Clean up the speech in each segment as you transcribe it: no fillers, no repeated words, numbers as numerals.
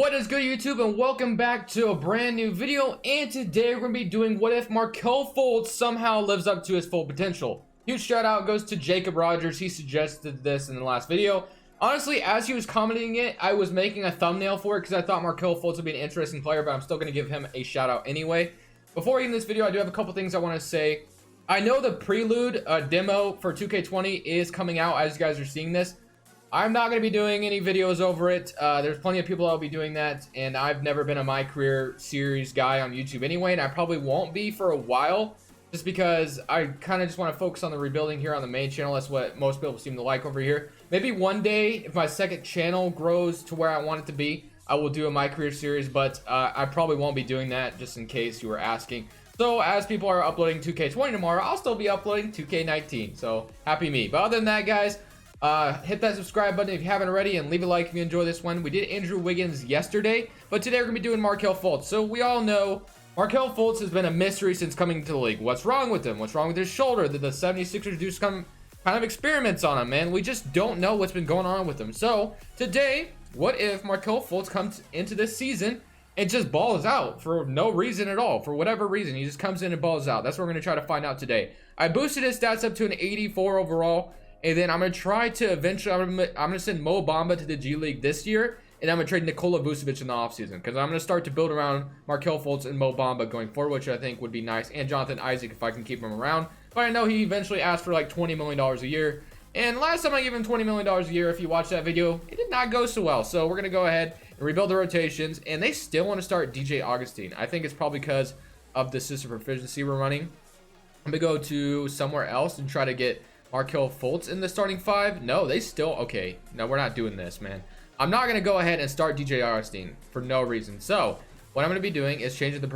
What is good, YouTube, and welcome back to a brand new video. And today we're going to be doing what if Markelle Fultz somehow lives up to his full potential. Huge shout out goes to Jacob Rogers. He suggested this in the last video. Honestly, as he was commenting it, I was making a thumbnail for it because I thought Markelle Fultz would be an interesting player, but I'm still going to give him a shout out anyway. Before ending this video, I do have a couple things I want to say. I know the prelude demo for 2K20 is coming out as you guys are seeing this. I'm not going to be doing any videos over it. There's plenty of people that will be doing that, and I've never been a My Career Series guy on YouTube anyway, and I probably won't be for a while, just because I kind of just want to focus on the rebuilding here on the main channel. That's what most people seem to like over here. Maybe one day, if my second channel grows to where I want it to be, I will do a My Career Series, but I probably won't be doing that, just in case you were asking. So as people are uploading 2K20 tomorrow, I'll still be uploading 2K19, so happy me. But other than that, guys, hit that subscribe button if you haven't already, and leave a like if you enjoy this one. We did Andrew Wiggins yesterday, but today we're gonna be doing Markelle Fultz. So we all know Markelle Fultz has been a mystery since coming to the league. What's wrong with him? What's wrong with his shoulder? Did the 76ers do some kind of experiments on him, man? We just don't know what's been going on with him. So today, what if Markelle Fultz comes into this season and just balls out for no reason at all? For whatever reason, he just comes in and balls out. That's what we're gonna try to find out today. I boosted his stats up to an 84 overall. And then I'm going to try to eventually, I'm going to send Mo Bamba to the G League this year. And I'm going to trade Nikola Vucevic in the offseason. Because I'm going to start to build around Markelle Fultz and Mo Bamba going forward, which I think would be nice. And Jonathan Isaac if I can keep him around. But I know he eventually asked for like $20 million a year. And last time I gave him $20 million a year, if you watched that video, it did not go so well. So we're going to go ahead and rebuild the rotations. And they still want to start DJ Augustine. I think it's probably because of the system proficiency we're running. I'm going to go to somewhere else and try to get Markelle Fultz in the starting five. No, they still okay. No, we're not doing this, man. I'm not gonna go ahead and start DJ Augustine for no reason. So what I'm gonna be doing is changing the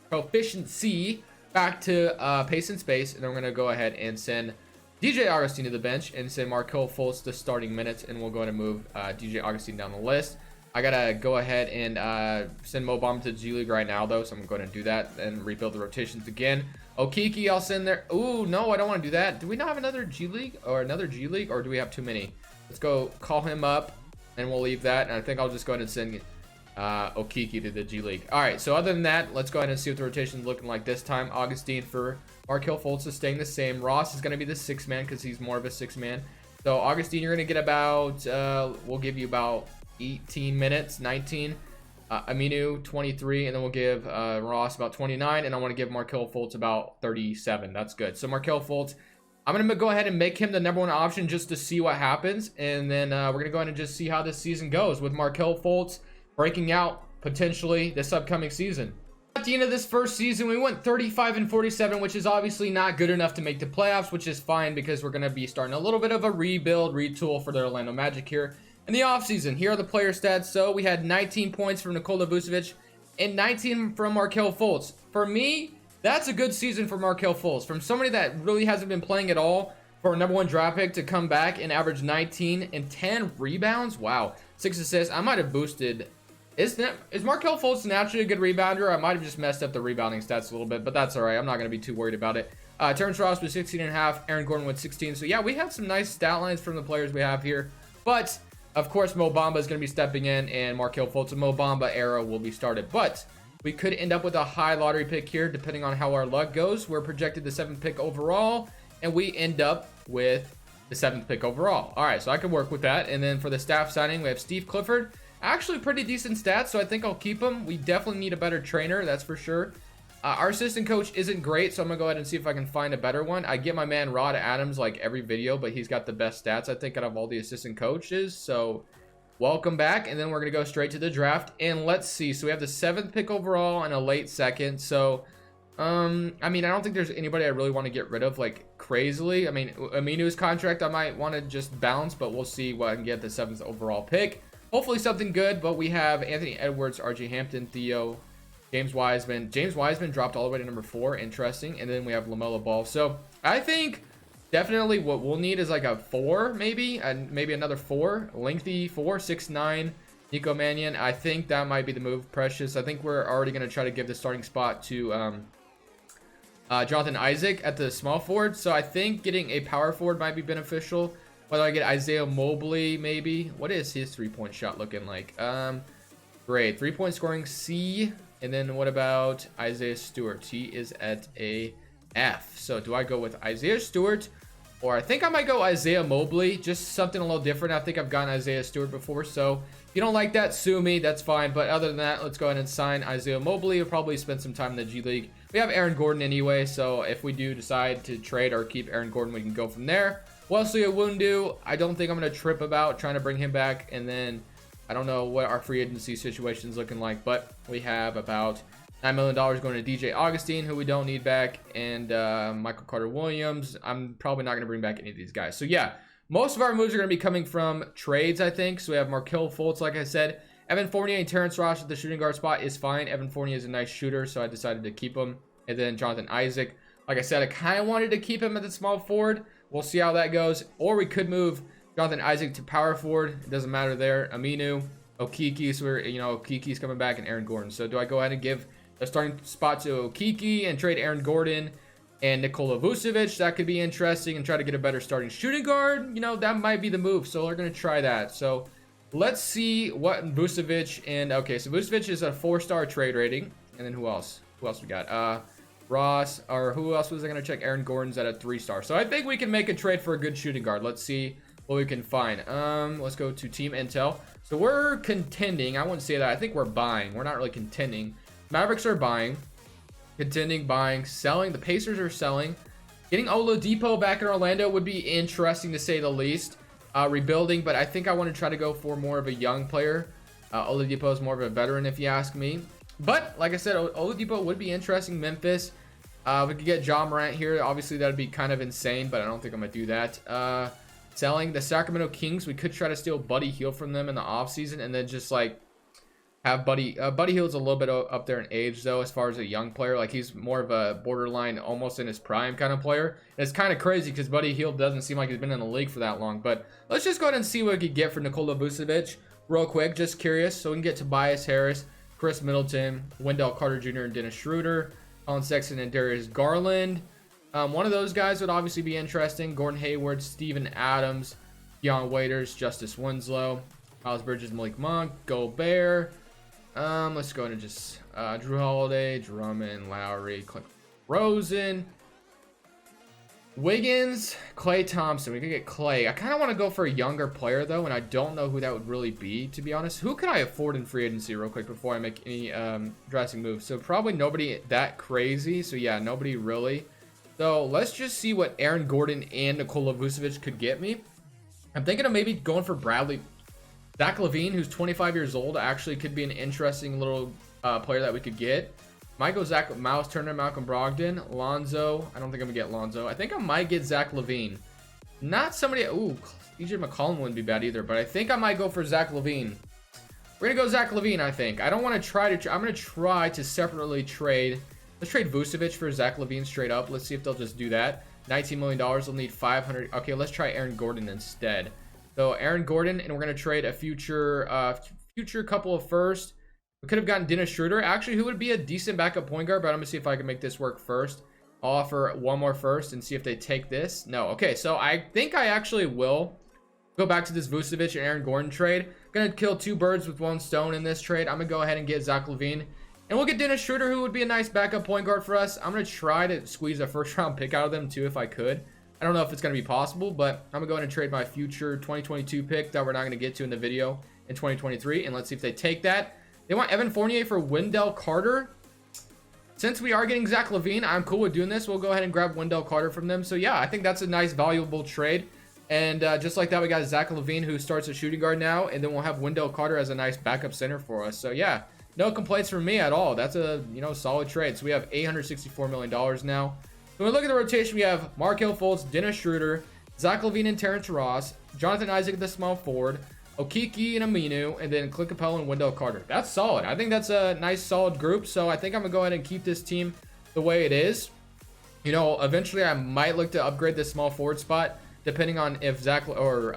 proficiency back to pace and space, and then we're gonna go ahead and send DJ Augustine to the bench and send Markelle Fultz the starting minutes, and we'll go ahead and move DJ Augustine down the list. I gotta go ahead and send Mo Bamba to G League right now, though, so I'm going to do that and rebuild the rotations again. Okiki, I'll send there. Ooh, no, I don't want to do that. Do we not have another G League, or do we have too many? Let's go call him up, and we'll leave that. And I think I'll just go ahead and send Okiki to the G League. All right, so other than that, let's go ahead and see what the rotation is looking like this time. Augustine for Markelle Fultz is staying the same. Ross is going to be the 6th man because he's more of a 6th man. So Augustine, you're going to get about, we'll give you about 18 minutes, 19. Aminu 23, and then we'll give Ross about 29, and I want to give Markelle Fultz about 37. That's good. So Markelle Fultz, I'm gonna go ahead and make him the #1 option just to see what happens, and then we're gonna go ahead and just see how this season goes with Markelle Fultz breaking out potentially this upcoming season. At the end of this first season, we went 35-47, which is obviously not good enough to make the playoffs, which is fine because we're gonna be starting a little bit of a rebuild, retool for the Orlando Magic here. In the offseason, here are the player stats. So we had 19 points from Nikola Vucevic and 19 from Markelle Fultz. For me, that's a good season for Markelle Fultz. From somebody that really hasn't been playing at all for a #1 draft pick to come back and average 19 and 10 rebounds. Wow. 6 assists. I might have boosted. Is Markelle Fultz naturally a good rebounder? I might have just messed up the rebounding stats a little bit, but that's all right. I'm not going to be too worried about it. Terrence Ross with 16.5. Aaron Gordon with 16. So yeah, we have some nice stat lines from the players we have here. But of course, Mo Bamba is going to be stepping in, and Markelle Fultz and Mo Bamba era will be started. But we could end up with a high lottery pick here, depending on how our luck goes. We're projected the 7th pick overall, and we end up with the 7th pick overall. All right, so I can work with that. And then for the staff signing, we have Steve Clifford. Actually, pretty decent stats, so I think I'll keep him. We definitely need a better trainer, that's for sure. Our assistant coach isn't great, so I'm going to go ahead and see if I can find a better one. I get my man Rod Adams like every video, but he's got the best stats, I think, out of all the assistant coaches. So welcome back, and then we're going to go straight to the draft. And let's see. So we have the 7th pick overall and a late 2nd. So, I mean, I don't think there's anybody I really want to get rid of, like, crazily. I mean, Aminu's contract I might want to just bounce, but we'll see what I can get the 7th overall pick. Hopefully something good, but we have Anthony Edwards, RJ Hampton, Theo, James Wiseman. James Wiseman dropped all the way to #4. Interesting. And then we have LaMelo Ball. So I think definitely what we'll need is like a 4, maybe, and maybe another 4, lengthy 4, 6'9", Nico Mannion. I think that might be the move. Precious. I think we're already going to try to give the starting spot to Jonathan Isaac at the small forward. So I think getting a power forward might be beneficial. Whether I get Isaiah Mobley, maybe. What is his 3-point shot looking like? Great. 3-point scoring, C. And then what about Isaiah Stewart? He is at a F. So do I go with Isaiah Stewart, or I think I might go Isaiah Mobley? Just something a little different. I think I've gotten Isaiah Stewart before, so if you don't like that, sue me. That's fine. But other than that, let's go ahead and sign Isaiah Mobley. We'll probably spend some time in the G League. We have Aaron Gordon anyway, so if we do decide to trade or keep Aaron Gordon, we can go from there. Wesley Iwundu, I don't think I'm going to trip about trying to bring him back. And then I don't know what our free agency situation is looking like, but we have about $9 million going to DJ Augustine, who we don't need back, and Michael Carter-Williams. I'm probably not going to bring back any of these guys. So yeah, most of our moves are going to be coming from trades, I think. So we have Markelle Fultz, like I said. Evan Fournier and Terrence Ross at the shooting guard spot is fine. Evan Fournier is a nice shooter, so I decided to keep him. And then Jonathan Isaac. Like I said, I kind of wanted to keep him at the small forward. We'll see how that goes. Or we could move Jonathan Isaac to power forward. It doesn't matter there. Aminu, Okiki, so Okiki's coming back, and Aaron Gordon. So do I go ahead and give a starting spot to Okiki and trade Aaron Gordon and Nikola Vucevic? That could be interesting, and try to get a better starting shooting guard. That might be the move. So we're going to try that. So let's see what Vucevic and... Okay, so Vucevic is a 4-star trade rating. And then who else? Who else we got? Ross, or who else was I going to check? Aaron Gordon's at a 3-star. So I think we can make a trade for a good shooting guard. Let's see what we can find. Let's go to team intel. So we're contending. I wouldn't say that. I think we're buying. We're not really contending. Mavericks are buying. Contending, buying, selling. The Pacers are selling. Getting Oladipo back in Orlando would be interesting, to say the least. Rebuilding, but I think I want to try to go for more of a young player. Oladipo is more of a veteran, if you ask me. But like I said, Oladipo would be interesting. Memphis. We could get Ja Morant here. Obviously, that would be kind of insane, but I don't think I'm going to do that. Selling the Sacramento Kings. We could try to steal Buddy Hield from them in the offseason, and then just like have Buddy Hield's a little bit up there in age, though, as far as a young player. Like, he's more of a borderline, almost in his prime kind of player. And it's kind of crazy because Buddy Hield doesn't seem like he's been in the league for that long. But let's just go ahead and see what we could get for Nikola Vucevic real quick. Just curious. So we can get Tobias Harris, Chris Middleton, Wendell Carter Jr., and Dennis Schroeder, Colin Sexton, and Darius Garland. One of those guys would obviously be interesting. Gordon Hayward, Steven Adams, Deion Waiters, Justice Winslow, Miles Bridges, Malik Monk, Gobert. Let's go into just Drew Holiday, Drummond, Lowry, Clint Rosen, Wiggins, Klay Thompson. We could get Klay. I kind of want to go for a younger player, though, and I don't know who that would really be, to be honest. Who can I afford in free agency real quick before I make any drastic moves? So probably nobody that crazy. So yeah, nobody really. So let's just see what Aaron Gordon and Nikola Vucevic could get me. I'm thinking of maybe going for Bradley. Zach LaVine, who's 25 years old, actually could be an interesting little player that we could get. Might go Miles Turner, Malcolm Brogdon, Lonzo. I don't think I'm going to get Lonzo. I think I might get Zach LaVine. Not somebody... Ooh, DJ McCollum wouldn't be bad either, but I think I might go for Zach LaVine. We're going to go Zach LaVine, I think. I don't want to try to... I'm going to try to separately trade... Let's trade Vucevic for Zach LaVine straight up. Let's see if they'll just do that. $19 million. They'll need 500. Okay, let's try Aaron Gordon instead. So Aaron Gordon, and we're going to trade a future couple of first. We could have gotten Dennis Schroeder, actually, who would be a decent backup point guard, but I'm going to see if I can make this work first. I'll offer one more first and see if they take this. No. Okay, so I think I actually will go back to this Vucevic and Aaron Gordon trade. I'm going to kill 2 birds with 1 stone in this trade. I'm going to go ahead and get Zach LaVine. And we'll get Dennis Schroeder, who would be a nice backup point guard for us. I'm going to try to squeeze a first-round pick out of them, too, if I could. I don't know if it's going to be possible, but I'm going to go ahead and trade my future 2022 pick that we're not going to get to in the video in 2023. And let's see if they take that. They want Evan Fournier for Wendell Carter. Since we are getting Zach LaVine, I'm cool with doing this. We'll go ahead and grab Wendell Carter from them. So, yeah, I think that's a nice, valuable trade. And just like that, we got Zach LaVine, who starts a shooting guard now. And then we'll have Wendell Carter as a nice backup center for us. So, yeah, no complaints from me at all. That's a, solid trade. So, we have $864 million now. So when we look at the rotation, we have Markelle Fultz, Dennis Schroeder, Zach LaVine and Terrence Ross, Jonathan Isaac at the small forward, Okiki and Aminu, and then Clint Capella and Wendell Carter. That's solid. I think that's a nice, solid group. So I think I'm going to go ahead and keep this team the way it is. Eventually I might look to upgrade this small forward spot, depending on if Zach or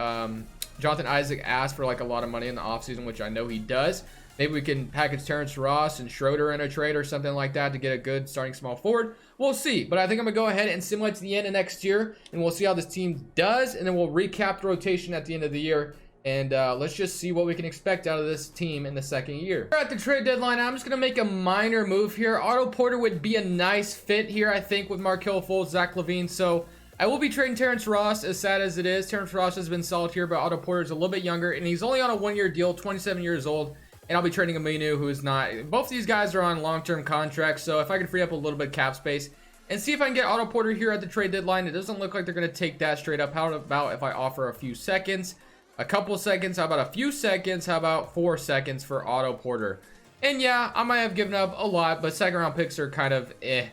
Jonathan Isaac asks for like a lot of money in the offseason, which I know he does. Maybe we can package Terrence Ross and Schroeder in a trade or something like that to get a good starting small forward. We'll see. But I think I'm going to go ahead and simulate to the end of next year, and we'll see how this team does, and then we'll recap the rotation at the end of the year And let's just see what we can expect out of this team in the second year. We're at the trade deadline. I'm just going to make a minor move here. Otto Porter would be a nice fit here, I think, with Markelle Fultz, Zach LaVine. So I will be trading Terrence Ross, as sad as it is. Terrence Ross has been solid here, but Otto Porter is a little bit younger, and he's only on a one-year deal, 27 years old. And I'll be trading Aminu, who is not. Both these guys are on long-term contracts, so if I can free up a little bit of cap space and see if I can get Otto Porter here at the trade deadline. It doesn't look like they're going to take that straight up. How about if I offer a few seconds? A couple seconds? How about a few seconds? How about 4 seconds for Otto Porter? And yeah, I might have given up a lot, but second round picks are kind of eh.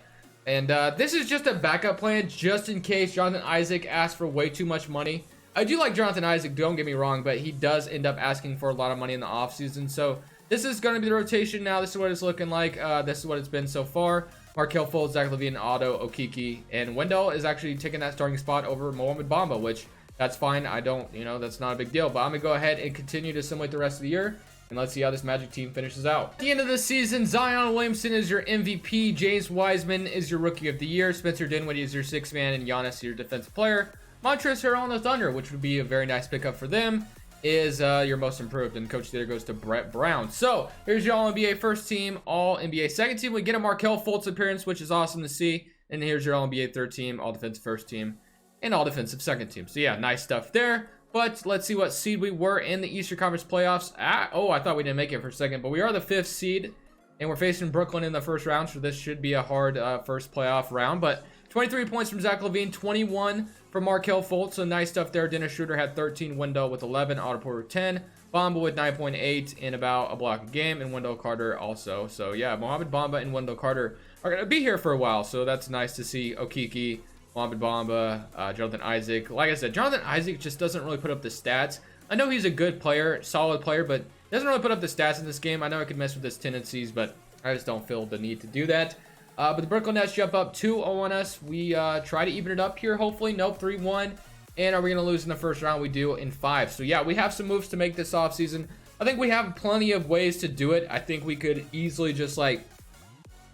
And this is just a backup plan just in case Jonathan Isaac asks for way too much money. I do like Jonathan Isaac, don't get me wrong, but he does end up asking for a lot of money in the offseason. So this is going to be the rotation now. This is what it's looking like. This is what it's been so far. Markelle Fultz, Zach LaVine, Otto, Okiki, and Wendell is actually taking that starting spot over Mohamed Bamba, which that's fine. I don't, that's not a big deal. But I'm going to go ahead and continue to assimilate the rest of the year. And let's see how this Magic team finishes out. At the end of the season, Zion Williamson is your MVP. James Wiseman is your Rookie of the Year. Spencer Dinwiddie is your sixth man. And Giannis is your defensive player. Montrezl Harrell on the Thunder, which would be a very nice pickup for them, is your most improved. And Coach Theater goes to Brett Brown. So here's your All-NBA first team, All-NBA second team. We get a Markelle Fultz appearance, which is awesome to see. And here's your All-NBA third team, All-Defensive first team, and All-Defensive second team. So yeah, nice stuff there. But let's see what seed we were in the Eastern Conference playoffs. Oh, I thought we didn't make it for a second, but we are the 5th seed, and we're facing Brooklyn in the first round, so this should be a hard first playoff round. But 23 points from Zach LaVine, 21 from Markelle Fultz, so nice stuff there. Dennis Schroeder had 13, Wendell with 11, Otto Porter 10, Bamba with 9.8 in about a block a game, and Wendell Carter also. So yeah, Mohamed Bamba and Wendell Carter are going to be here for a while, so that's nice to see. Okiki, Mohamed Bamba, Jonathan Isaac. Like I said, Jonathan Isaac just doesn't really put up the stats. I know he's a good player, solid player, but doesn't really put up the stats in this game. I know I could mess with his tendencies, but I just don't feel the need to do that. But the Brooklyn Nets jump up 2-0 on us. We try to even it up here, hopefully. Nope, 3-1. And are we going to lose in the first round? We do in 5. So yeah, we have some moves to make this offseason. I think we have plenty of ways to do it. I think we could easily just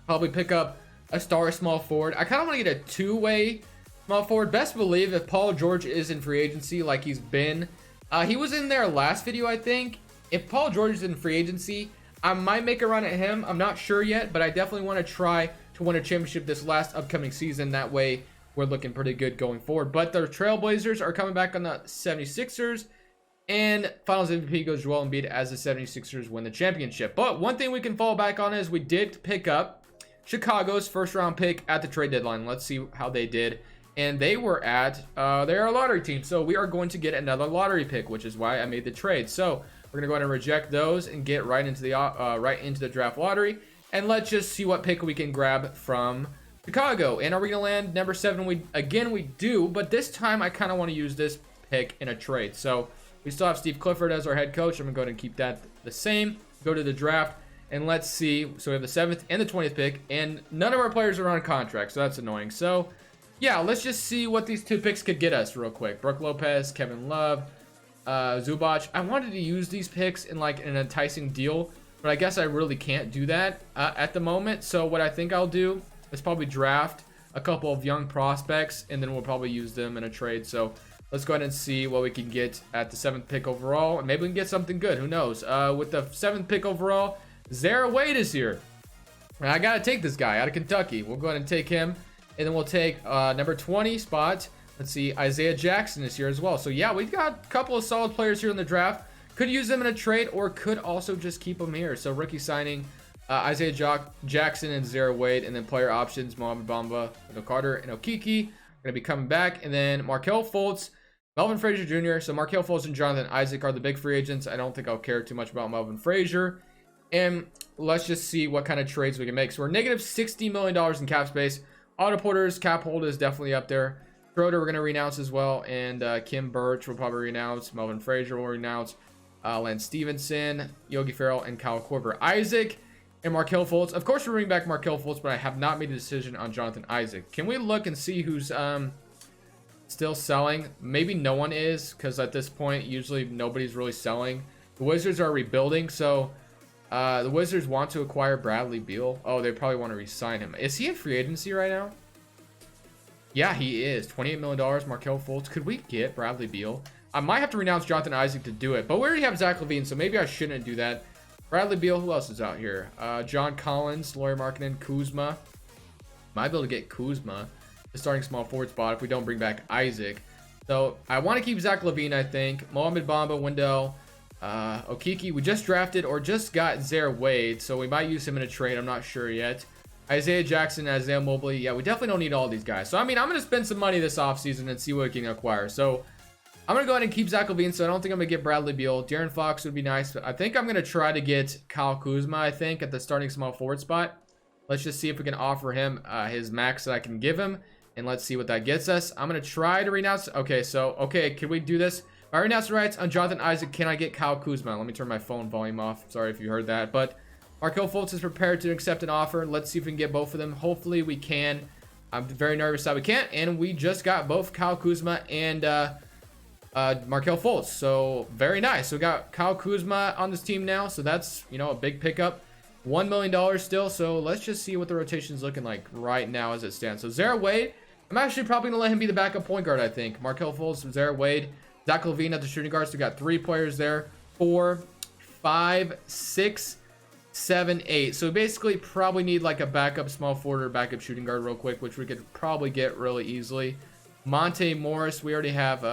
probably pick up a star small forward. I kind of want to get a two-way small forward. Best believe if Paul George is in free agency like he's been. He was in their last video, I think. If Paul George is in free agency, I might make a run at him. I'm not sure yet, but I definitely want to try to win a championship this last upcoming season. That way, we're looking pretty good going forward. But the Trailblazers are coming back on the 76ers. And Finals MVP goes Joel Embiid as the 76ers win the championship. But one thing we can fall back on is we did pick up Chicago's first round pick at the trade deadline. Let's see how they did. And they were they're a lottery team. So we are going to get another lottery pick, which is why I made the trade. So we're going to go ahead and reject those and get right into the draft lottery. And let's just see what pick we can grab from Chicago. And are we going to land number 7? We do. But this time I kind of want to use this pick in a trade. So we still have Steve Clifford as our head coach. I'm going to go ahead and keep that the same. Go to the draft. And let's see. So we have the 7th and the 20th pick. And none of our players are on contract. So that's annoying. So yeah, let's just see what these 2 picks could get us real quick. Brook Lopez, Kevin Love, Zubac. I wanted to use these picks in an enticing deal, but I guess I really can't do that at the moment. So what I think I'll do is probably draft a couple of young prospects, and then we'll probably use them in a trade. So let's go ahead and see what we can get at the 7th pick overall, and maybe we can get something good. Who knows? With the 7th pick overall, Zara Wade is here. And I gotta take this guy out of Kentucky. We'll go ahead and take him, and then we'll take number 20 spot. Let's see, Isaiah Jackson is here as well. So yeah, we've got a couple of solid players here in the draft. Could use them in a trade, or could also just keep them here. So rookie signing, Isaiah Jackson and Zara Wade, and then player options, Mohamed Bamba, Wendell Carter, and Okiki are going to be coming back. And then Markelle Fultz, Melvin Frazier Jr. So Markelle Fultz and Jonathan Isaac are the big free agents. I don't think I'll care too much about Melvin Frazier. And let's just see what kind of trades we can make. So we're negative $60 million in cap space. Otto Porter's cap hold is definitely up there. Schroeder we're going to renounce as well. And Kim Birch will probably renounce. Melvin Frazier will renounce. Lance Stevenson, Yogi Ferrell, and Kyle Korver. Isaac and Markelle Fultz. Of course, we're bringing back Markelle Fultz, but I have not made a decision on Jonathan Isaac. Can we look and see who's still selling? Maybe no one is, because at this point, usually nobody's really selling. The Wizards are rebuilding, so the Wizards want to acquire Bradley Beal. Oh, they probably want to re-sign him. Is he in free agency right now? Yeah, he is. $28 million, Markelle Fultz. Could we get Bradley Beal? I might have to renounce Jonathan Isaac to do it, but we already have Zach LaVine, so maybe I shouldn't do that. Bradley Beal, who else is out here? John Collins, Lauri Markkanen, Kuzma. Might be able to get Kuzma, the starting small forward spot, if we don't bring back Isaac. So I want to keep Zach LaVine, I think. Mohamed Bamba, Wendell, Okiki. We just drafted or just got Zaire Wade, so we might use him in a trade. I'm not sure yet. Isaiah Jackson, Isaiah Mobley. Yeah, we definitely don't need all these guys. So, I mean, I'm going to spend some money this offseason and see what we can acquire. So, I'm going to go ahead and keep Zach LaVine, so I don't think I'm going to get Bradley Beal. De'Aaron Fox would be nice, but I think I'm going to try to get Kyle Kuzma, I think, at the starting small forward spot. Let's just see if we can offer him his max that I can give him, and let's see what that gets us. I'm going to try to renounce. Okay, so, okay, can we do this? If I renounce the rights on Jonathan Isaac, can I get Kyle Kuzma? Let me turn my phone volume off. Sorry if you heard that, but Markelle Fultz is prepared to accept an offer. Let's see if we can get both of them. Hopefully, we can. I'm very nervous that we can't, and we just got both Kyle Kuzma and Markelle Fultz, so very nice. So we got Kyle Kuzma on this team now, so that's, you know, a big pickup. $1 million still, so let's just see what the rotation is looking like right now as it stands. So Zaire Wade, I'm actually probably gonna let him be the backup point guard, I think. Markelle Fultz, Zaire Wade, Zach LaVine at the shooting guards. So we got 3 players there. 4, 5, 6, 7, 8. So we basically probably need like a backup small forward or backup shooting guard real quick, which we could probably get really easily. Monte Morris, we already have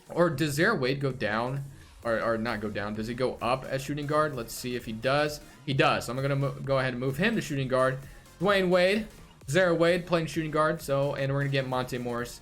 or does Zaire Wade go down? Or not go down. Does he go up at shooting guard? Let's see if he does. He does. So I'm going to go ahead and move him to shooting guard. Dwayne Wade. Zaire Wade playing shooting guard. So, and we're going to get Monte Morris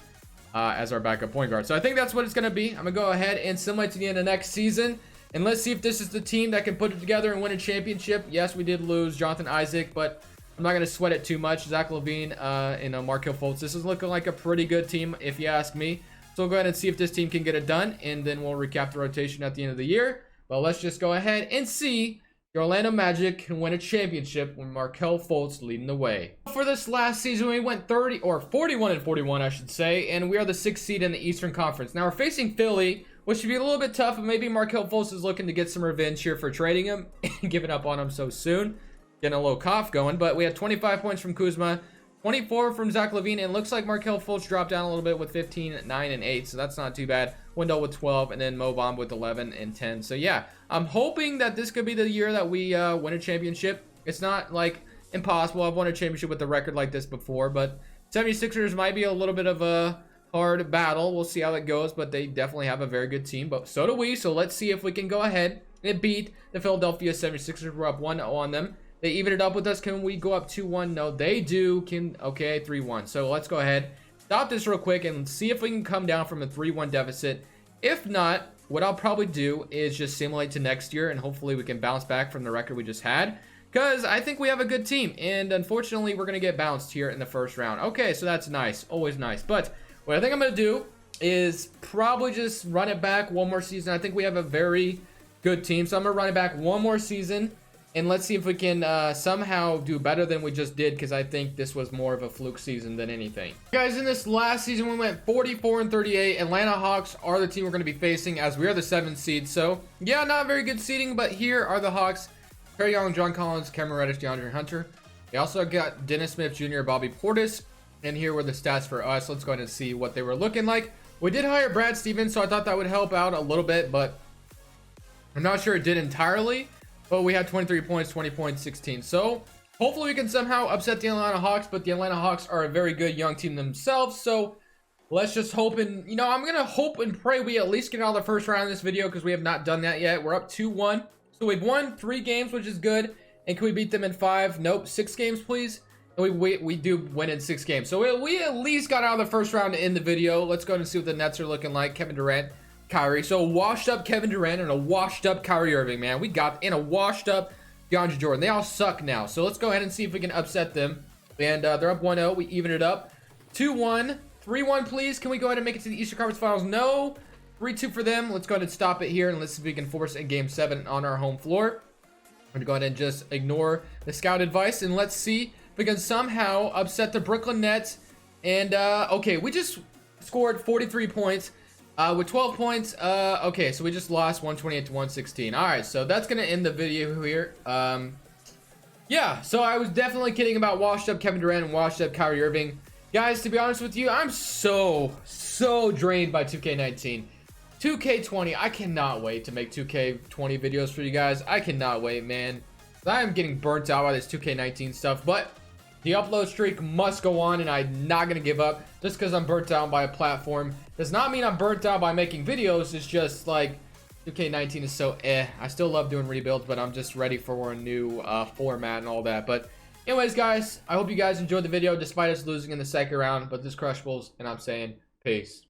as our backup point guard. So I think that's what it's going to be. I'm going to go ahead and simulate to the end of next season. And let's see if this is the team that can put it together and win a championship. Yes, we did lose Jonathan Isaac, but I'm not going to sweat it too much. Zach LaVine and Markelle Fultz. This is looking like a pretty good team, if you ask me. So we'll go ahead and see if this team can get it done, and then we'll recap the rotation at the end of the year. Well, let's just go ahead and see the Orlando Magic can win a championship with Markelle Fultz leading the way. For this last season, we went 41-41, I should say, and we are the 6th seed in the Eastern Conference. Now we're facing Philly, which should be a little bit tough, but maybe Markelle Fultz is looking to get some revenge here for trading him and giving up on him so soon. Getting a little cough going, but we had 25 points from Kuzma, 24 from Zach LaVine, and looks like Markelle Fultz dropped down a little bit with 15, 9, and 8, so that's not too bad. Wendell with 12, and then Mo Bamba with 11 and 10. So yeah, I'm hoping that this could be the year that we win a championship. It's not like impossible. I've won a championship with a record like this before, but 76ers might be a little bit of a hard battle. We'll see how that goes, but they definitely have a very good team, but so do we. So let's see if we can go ahead and beat the Philadelphia 76ers. We're up 1-0 on them. They even it up with us. Can we go up 2-1? No, they do. Okay, 3-1. So let's go ahead, stop this real quick, and see if we can come down from a 3-1 deficit. If not, what I'll probably do is just simulate to next year, and hopefully we can bounce back from the record we just had, because I think we have a good team, and unfortunately we're going to get bounced here in the first round. Okay, so that's nice. Always nice. But what I think I'm going to do is probably just run it back one more season. I think we have a very good team, so I'm going to run it back one more season. And let's see if we can somehow do better than we just did, because I think this was more of a fluke season than anything. Guys, in this last season, we went 44-38. Atlanta Hawks are the team we're going to be facing, as we are the 7th seed. So, yeah, not very good seeding, but here are the Hawks. Trae Young, John Collins, Cameron Reddish, DeAndre Hunter. They also got Dennis Smith Jr., Bobby Portis. And here were the stats for us. Let's go ahead and see what they were looking like. We did hire Brad Stevens, so I thought that would help out a little bit, but I'm not sure it did entirely. But we had 23 points, 20 points, 16. So hopefully we can somehow upset the Atlanta Hawks. But the Atlanta Hawks are a very good young team themselves. So let's just hope and, you know, I'm going to hope and pray we at least get out of the first round in this video, because we have not done that yet. We're up 2-1. So we've won 3 games, which is good. And can we beat them in 5? Nope. 6 games, please. And we do win in 6 games. So we at least got out of the first round to end the video. Let's go ahead and see what the Nets are looking like. Kevin Durant, Kyrie. So washed up Kevin Durant and a washed up Kyrie Irving, man. We got in a washed up DeAndre Jordan. They all suck now. So let's go ahead and see if we can upset them. And they're up 1-0. We even it up. 2-1. 3-1, please. Can we go ahead and make it to the Eastern Conference Finals? No. 3-2 for them. Let's go ahead and stop it here, and let's see if we can force a Game 7 on our home floor. I'm going to go ahead and just ignore the scout advice, and let's see if we can somehow upset the Brooklyn Nets. And, okay, we just scored 43 points. With 12 points, okay, so we just lost 128-116. All right, so that's going to end the video here. Yeah, so I was definitely kidding about washed up Kevin Durant and washed up Kyrie Irving. Guys, to be honest with you, I'm so drained by 2K19. 2K20. I cannot wait to make 2K20 videos for you guys. I cannot wait, man. I am getting burnt out by this 2K19 stuff, but the upload streak must go on, and I'm not gonna give up just because I'm burnt out by a platform. Does not mean I'm burnt out by making videos. It's just like 2K19 is so I still love doing rebuilds, but I'm just ready for a new format and all that. But anyways, guys, I hope you guys enjoyed the video despite us losing in the second round. But this Crush Bulls, and I'm saying peace.